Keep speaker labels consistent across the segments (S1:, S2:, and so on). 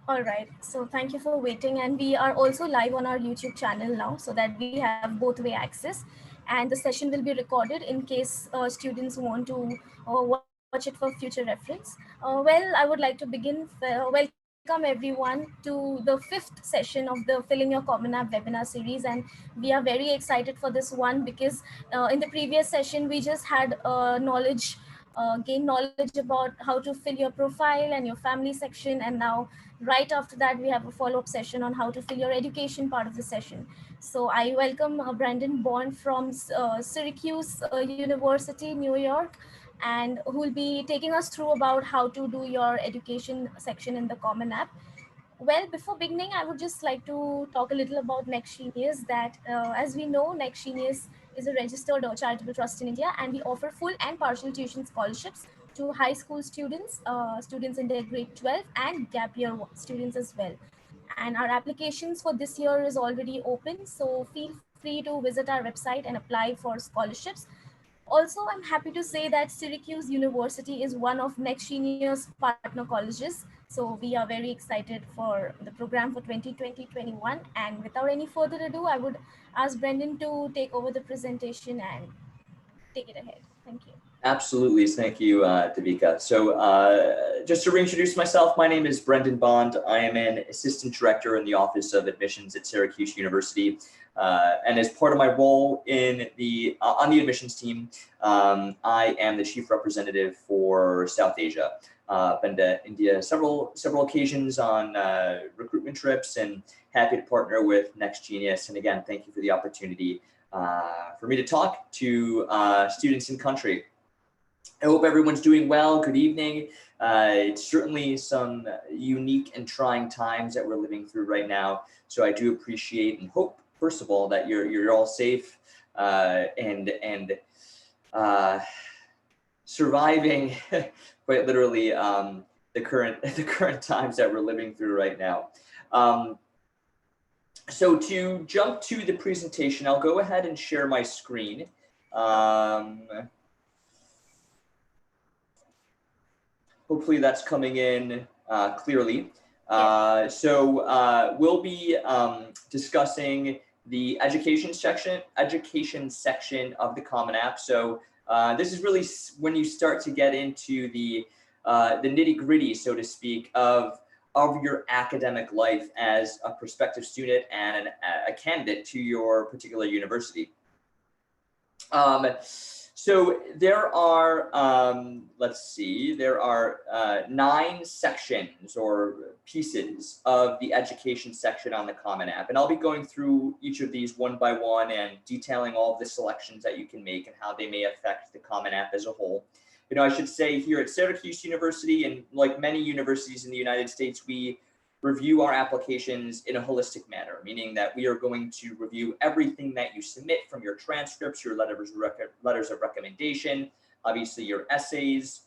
S1: All right, so thank you for waiting, and we are also live on our YouTube channel now so that we have both way access, and the session will be recorded in case students want to watch it for future reference. Well, I would like to begin. Welcome everyone to the fifth session of the Filling Your Common App webinar series, and we are very excited for this one because in the previous session we just had gain knowledge about how to fill your profile and your family section, and now right after that we have a follow-up session on how to fill your education part of the session. So I welcome Brandon Bond from Syracuse University, New York, and who will be taking us through about how to do your education section in the Common App. Well, before beginning, I would just like to talk a little about Next Genius. That, as we know, Next Genius is a registered charitable trust in India, and we offer full and partial tuition scholarships to high school students, students in their grade 12, and gap year students as well. And our applications for this year is already open, so feel free to visit our website and apply for scholarships. Also, I'm happy to say that Syracuse University is one of Next Genius partner colleges. So we are very excited for the program for 2020-21. And without any further ado, I would ask Brendan to take over the presentation and take it ahead. Thank you.
S2: Absolutely. Thank you, Devika. So just to reintroduce myself, my name is Brendan Bond. I am an assistant director in the Office of Admissions at Syracuse University. And as part of my role in on the admissions team, I am the chief representative for South Asia. Been to India several occasions on recruitment trips, and happy to partner with Next Genius. And again, thank you for the opportunity for me to talk to students in country. I hope everyone's doing well. Good evening. It's certainly some unique and trying times that we're living through right now. So I do appreciate and hope, first of all, that you're all safe and surviving quite literally the current times that we're living through right now. So to jump to the presentation, I'll go ahead and share my screen. Hopefully that's coming in clearly. So we'll be discussing the education section of the Common App. So this is really when you start to get into the nitty-gritty, so to speak, of your academic life as a prospective student and a candidate to your particular university. So there are, there are 9 sections or pieces of the education section on the Common App. And I'll be going through each of these one by one and detailing all of the selections that you can make and how they may affect the Common App as a whole. You know, I should say here at Syracuse University, and like many universities in the United States, we review our applications in a holistic manner, meaning that we are going to review everything that you submit, from your transcripts, your letters of recommendation, obviously your essays.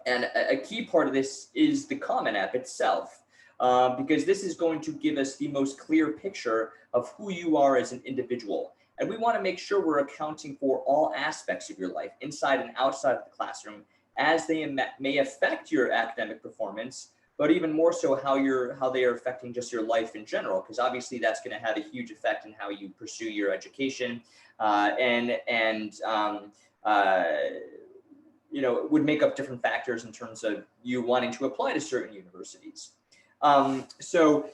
S2: And a key part of this is the Common App itself, because this is going to give us the most clear picture of who you are as an individual. And we want to make sure we're accounting for all aspects of your life, inside and outside of the classroom, as they may affect your academic performance, but even more so how they are affecting just your life in general, because obviously that's going to have a huge effect in how you pursue your education, you know, it would make up different factors in terms of you wanting to apply to certain universities. So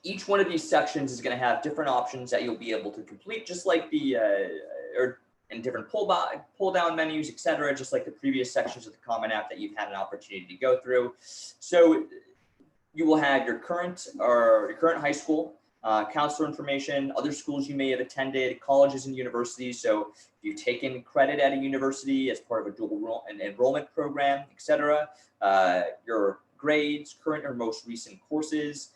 S2: each one of these sections is going to have different options that you'll be able to complete, just like and different pull down menus, etc., just like the previous sections of the Common App that you've had an opportunity to go through. So you will have your current high school, counselor information, other schools you may have attended, colleges and universities. So if you've taken credit at a university as part of a dual enrollment program, etc., your grades, current or most recent courses,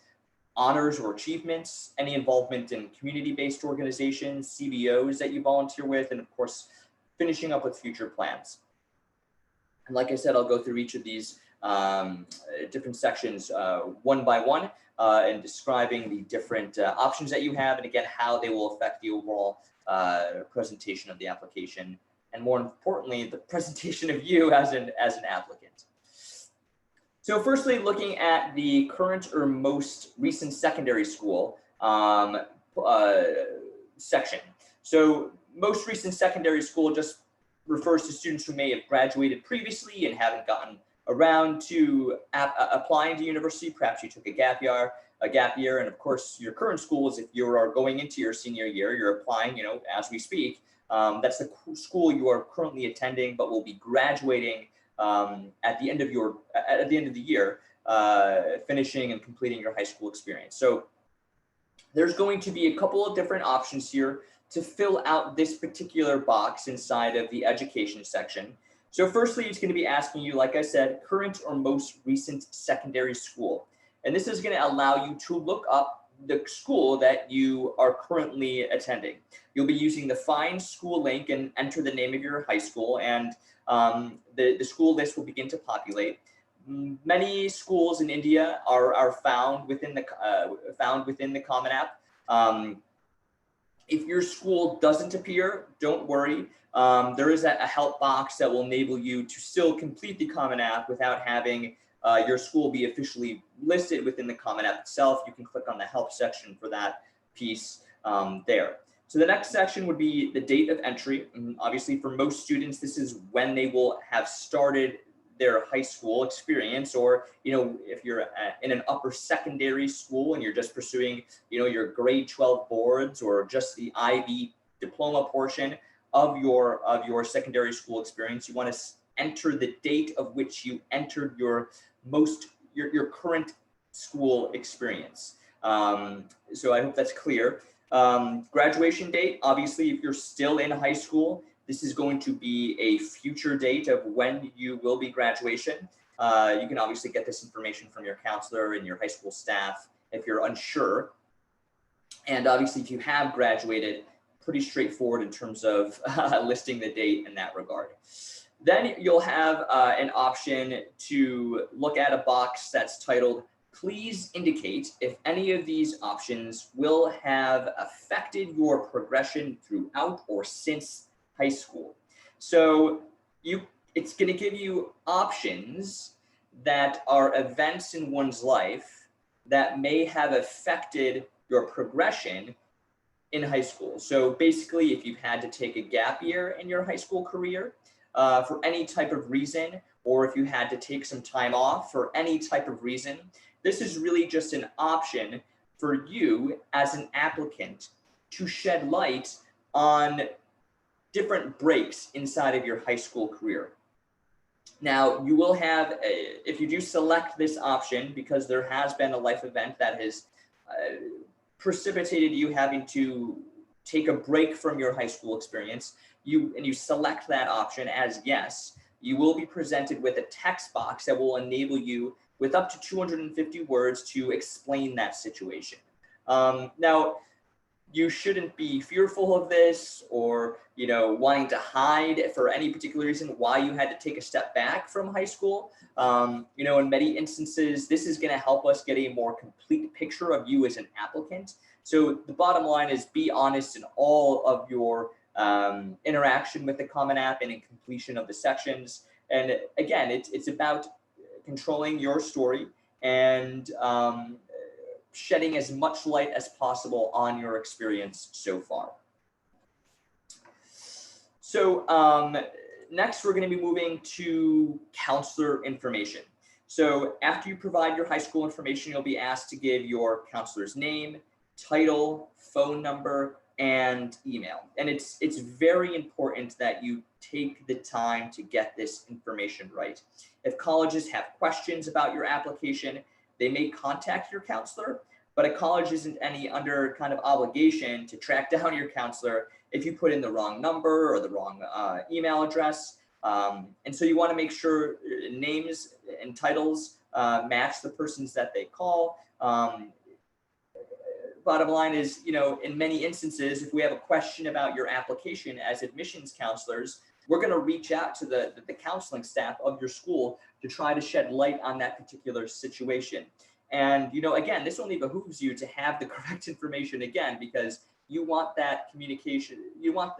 S2: honors or achievements, any involvement in community-based organizations, CBOs that you volunteer with, and of course, finishing up with future plans. And like I said, I'll go through each of these different sections one by one and describing the different options that you have, and again, how they will affect the overall presentation of the application, and more importantly, the presentation of you as an applicant. So firstly, looking at the current or most recent secondary school section. So most recent secondary school just refers to students who may have graduated previously and haven't gotten around to applying to university. Perhaps you took a gap year, and of course your current school is if you are going into your senior year, you're applying, as we speak. That's the school you are currently attending, but will be graduating at the end of the year, finishing and completing your high school experience. So there's going to be a couple of different options here to fill out this particular box inside of the education section. So firstly, it's going to be asking you, like I said, current or most recent secondary school. And this is going to allow you to look up the school that you are currently attending. You'll be using the Find School link and enter the name of your high school, and the school list will begin to populate. Many schools in India are found within the CommonApp. If your school doesn't appear, don't worry. There is a help box that will enable you to still complete the CommonApp without having your school be officially listed within the CommonApp itself. You can click on the help section for that piece there. So the next section would be the date of entry. And obviously, for most students, this is when they will have started their high school experience, or if you're in an upper secondary school and you're just pursuing your grade 12 boards or just the IB diploma portion of your secondary school experience, you want to enter the date of which you entered your current school experience. So I hope that's clear. Graduation date, obviously, if you're still in high school, this is going to be a future date of when you will be graduation. You can obviously get this information from your counselor and your high school staff if you're unsure. And obviously, if you have graduated, pretty straightforward in terms of listing the date in that regard. Then you'll have an option to look at a box that's titled, please indicate if any of these options will have affected your progression throughout or since high school. So it's going to give you options that are events in one's life that may have affected your progression in high school. So basically, if you've had to take a gap year in your high school career for any type of reason, or if you had to take some time off for any type of reason, this is really just an option for you as an applicant to shed light on different breaks inside of your high school career. Now, you will have, if you do select this option, because there has been a life event that has precipitated you having to take a break from your high school experience, you select that option as yes, you will be presented with a text box that will enable you with up to 250 words to explain that situation. Now, you shouldn't be fearful of this or wanting to hide for any particular reason why you had to take a step back from high school. In many instances, this is going to help us get a more complete picture of you as an applicant. So the bottom line is be honest in all of your interaction with the Common App and in completion of the sections. And again, it's about controlling your story and shedding as much light as possible on your experience so far. So next, we're going to be moving to counselor information. So after you provide your high school information, you'll be asked to give your counselor's name, title, phone number, and email. And it's very important that you take the time to get this information right. If colleges have questions about your application, they may contact your counselor, but a college isn't any under kind of obligation to track down your counselor if you put in the wrong number or the wrong email address. And so you want to make sure names and titles match the persons that they call. Bottom line is, in many instances, if we have a question about your application as admissions counselors, we're going to reach out to the counseling staff of your school to try to shed light on that particular situation. And, again, this only behooves you to have the correct information again, because you want that communication, you want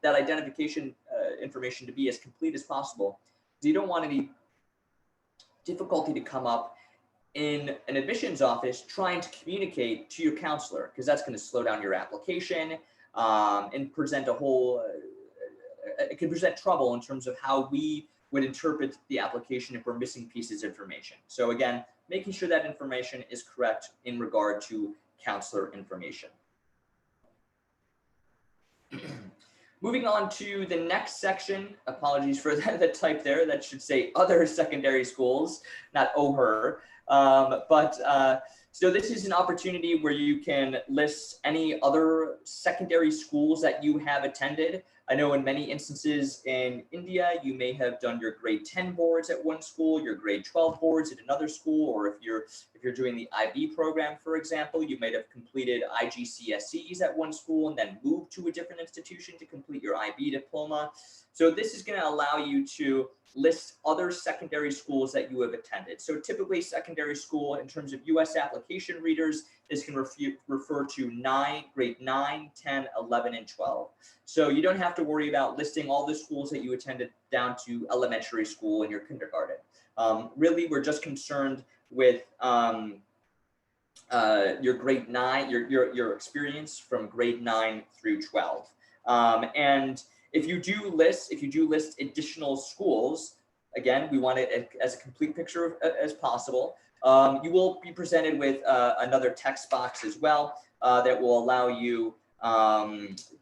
S2: that identification information to be as complete as possible. You don't want any difficulty to come up in an admissions office trying to communicate to your counselor, because that's going to slow down your application and present a whole, it could present trouble in terms of how we would interpret the application if we're missing pieces of information. So again, making sure that information is correct in regard to counselor information. Moving on to the next section, apologies for the type there, that should say other secondary schools, not OHER. So this is an opportunity where you can list any other secondary schools that you have attended. I know in many instances in India, you may have done your grade 10 boards at one school, your grade 12 boards at another school, or if you're doing the IB program, for example, you might have completed IGCSEs at one school and then moved to a different institution to complete your IB diploma. So this is going to allow you to list other secondary schools that you have attended. So typically secondary school in terms of US application readers, this can refer to grade 9, 10, 11, and 12. So you don't have to worry about listing all the schools that you attended down to elementary school and your kindergarten. Really, we're just concerned with your grade 9, your experience from grade 9 through 12. And if you do list additional schools, again, we want it as a complete picture as possible. You will be presented with another text box as well that will allow you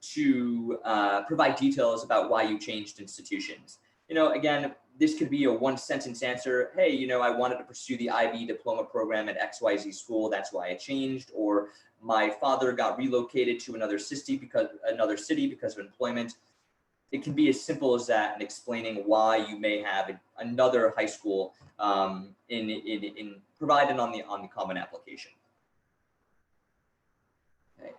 S2: to provide details about why you changed institutions. Again, this could be a one-sentence answer. Hey, I wanted to pursue the IB diploma program at XYZ school. That's why I changed. Or my father got relocated to another city because of employment. It can be as simple as that, and explaining why you may have another high school provided on the Common application. Okay.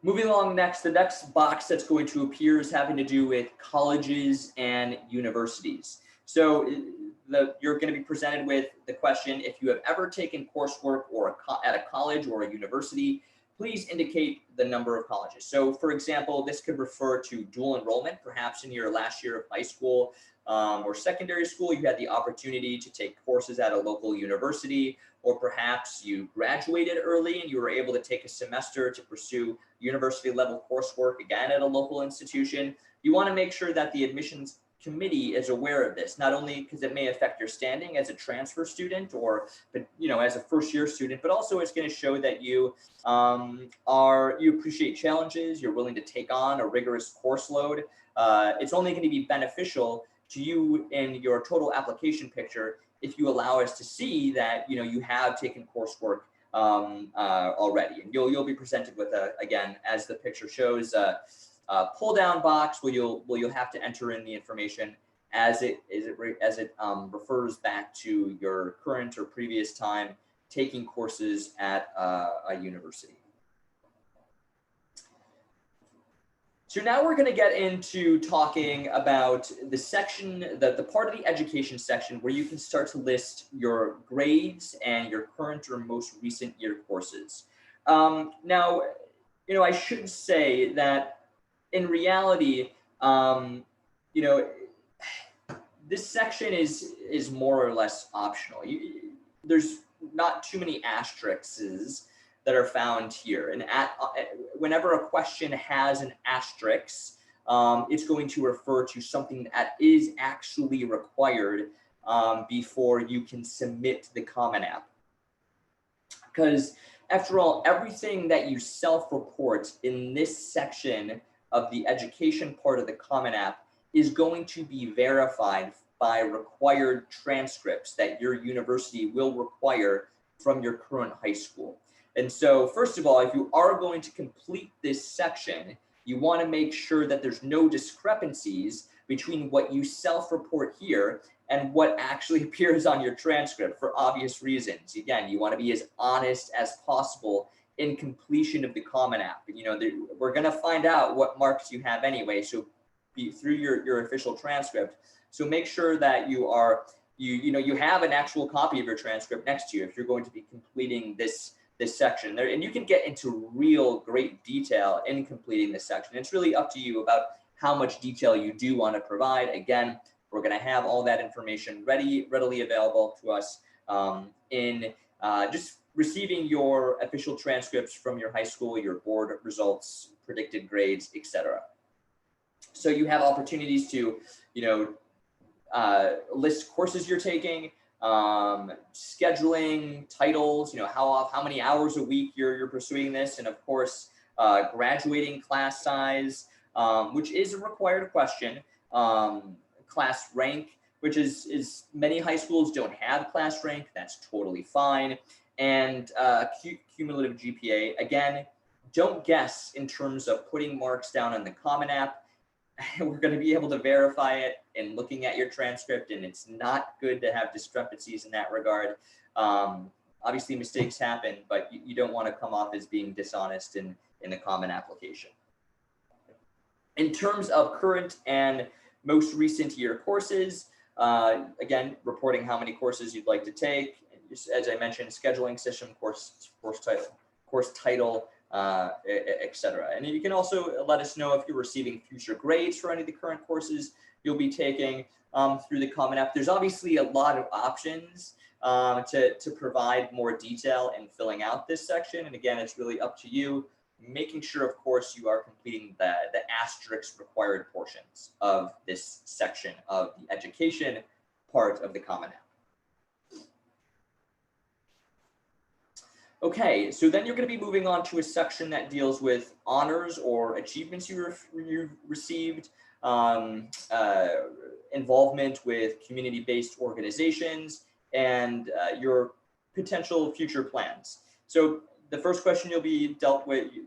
S2: Moving along the next box that's going to appear is having to do with colleges and universities. So you're going to be presented with the question, if you have ever taken coursework at a college or a university, please indicate the number of colleges. So for example, this could refer to dual enrollment. Perhaps in your last year of high school or secondary school, you had the opportunity to take courses at a local university, or perhaps you graduated early and you were able to take a semester to pursue university level coursework again at a local institution. You want to make sure that the admissions committee is aware of this, not only because it may affect your standing as a transfer student or as a first-year student, but also it's going to show that you appreciate challenges, you're willing to take on a rigorous course load. It's only going to be beneficial to you in your total application picture if you allow us to see that you have taken coursework already, and you'll be presented with again, as the picture shows, pull down box where you'll have to enter in the information as it refers back to your current or previous time taking courses at a university. So now we're going to get into talking about the section, the part of the education section where you can start to list your grades and your current or most recent year courses. Now, I should say that in reality, this section is more or less optional. There's not too many asterisks that are found here. And whenever a question has an asterisk, it's going to refer to something that is actually required before you can submit the Common App. Because after all, everything that you self-report in this section of the education part of the Common App is going to be verified by required transcripts that your university will require from your current high school. And so, first of all, if you are going to complete this section, you want to make sure that there's no discrepancies between what you self-report here and what actually appears on your transcript, for obvious reasons. Again, you want to be as honest as possible in completion of the Common App. We're going to find out what marks you have anyway, so through your official transcript. So make sure that you have an actual copy of your transcript next to you if you're going to be completing this section there, and you can get into real great detail in completing this section. It's really up to you about how much detail you do want to provide. Again, We're going to have all that information readily available to us in just receiving your official transcripts from your high school, your board results, predicted grades, etc. So you have opportunities to, list courses you're taking, scheduling, titles, how many hours a week you're pursuing this, and of course, graduating class size, which is a required question, class rank, which is many high schools don't have class rank. That's totally fine. And cumulative GPA, again, don't guess in terms of putting marks down on the Common App. We're going to be able to verify it in looking at your transcript, and it's not good to have discrepancies in that regard. Obviously, mistakes happen, but you don't want to come off as being dishonest in the Common application. In terms of current and most recent year courses, again, reporting how many courses you'd like to take. As I mentioned, scheduling system, course title, etc. And you can also let us know if you're receiving future grades for any of the current courses you'll be taking through the Common App. There's obviously a lot of options to provide more detail in filling out this section. And again, it's really up to you, making sure, of course, you are completing the asterisk required portions of this section of the education part of the Common App. Okay, so then you're going to be moving on to a section that deals with honors or achievements you've received, involvement with community-based organizations, and your potential future plans. So the first question you'll be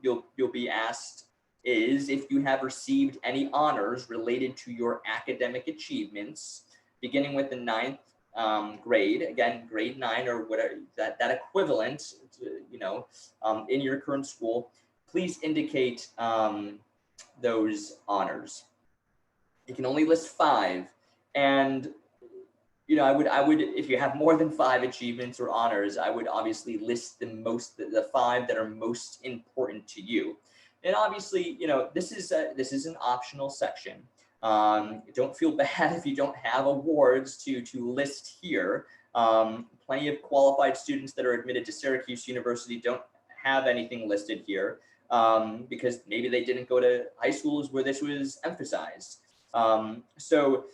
S2: you'll be asked is if you have received any honors related to your academic achievements, beginning with the 9th grade, again, grade 9 or whatever that equivalent, in your current school. Please indicate those honors. You can only list 5, and I would if you have more than 5 achievements or honors, I would obviously list the 5 that are most important to you. And obviously, this is an optional section. Don't feel bad if you don't have awards to list here. Plenty of qualified students that are admitted to Syracuse University don't have anything listed here because maybe they didn't go to high schools where this was emphasized. So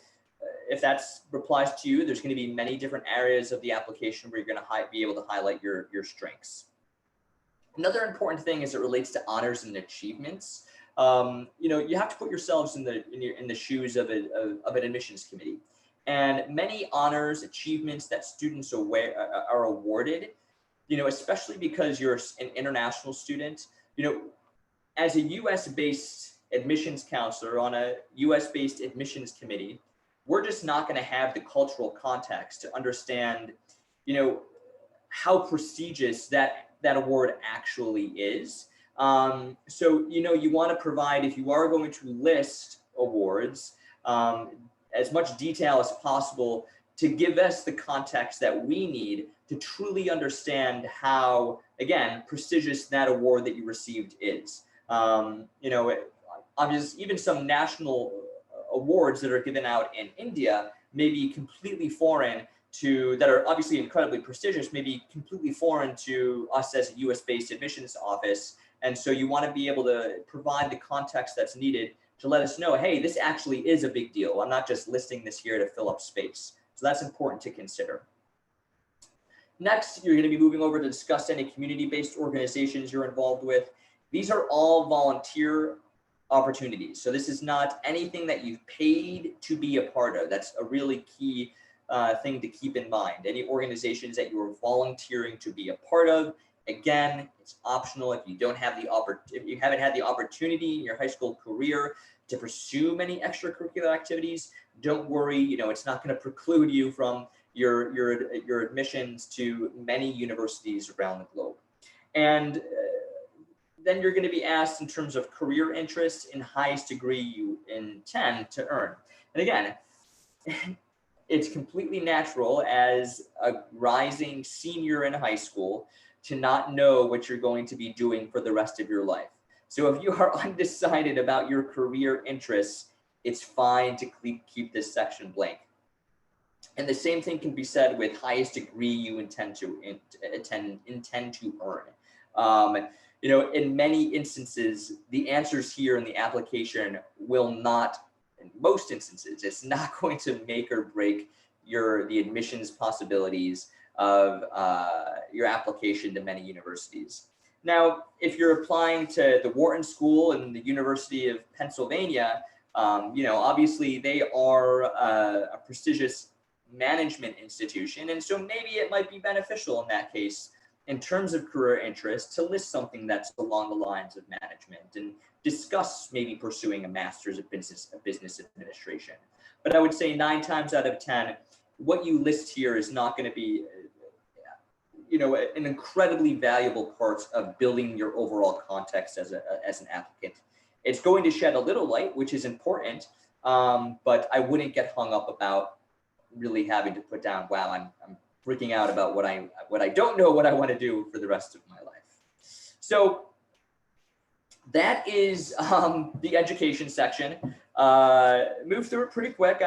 S2: if that applies to you, there's going to be many different areas of the application where you're going to be able to highlight your strengths. Another important thing as it relates to honors and achievements, you have to put yourselves in the shoes of an admissions committee. And many honors, achievements that students are awarded, especially because you're an international student, as a US-based admissions counselor on a US-based admissions committee, we're just not going to have the cultural context to understand, how prestigious that award actually is. So, you want to provide, if you are going to list awards, as much detail as possible to give us the context that we need to truly understand how, again, prestigious that award that you received is. Obviously, even some national awards that are given out in India may be completely foreign that are obviously incredibly prestigious, may be completely foreign to us as a US-based admissions office. And so you want to be able to provide the context that's needed to let us know, hey, this actually is a big deal. I'm not just listing this here to fill up space. So that's important to consider. Next, you're going to be moving over to discuss any community-based organizations you're involved with. These are all volunteer opportunities. So this is not anything that you've paid to be a part of. That's a really key thing to keep in mind. Any organizations that you are volunteering to be a part of, again, it's optional. If you haven't had the opportunity in your high school career to pursue many extracurricular activities, don't worry. It's not going to preclude you from your admissions to many universities around the globe. And then you're going to be asked in terms of career interests and highest degree you intend to earn. And again, it's completely natural as a rising senior in high school to not know what you're going to be doing for the rest of your life. So if you are undecided about your career interests, it's fine to keep this section blank. And the same thing can be said with highest degree you intend to earn. In many instances, the answers here in the application will not, in most instances, it's not going to make or break the admissions possibilities of your application to many universities. Now, if you're applying to the Wharton School and the University of Pennsylvania, obviously they are a prestigious management institution. And so maybe it might be beneficial in that case, in terms of career interest, to list something that's along the lines of management and discuss maybe pursuing a master's of business administration. But I would say 9 times out of 10, what you list here is not going to be an incredibly valuable part of building your overall context as an applicant. It's going to shed a little light, which is important, but I wouldn't get hung up about really having to put down, wow, I'm freaking out about what I don't know what I want to do for the rest of my life. So that is the education section. Move through it pretty quick.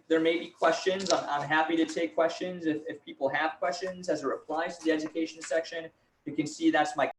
S2: There may be questions. I'm happy to take questions if people have questions as it applies to the education section. You can see that's my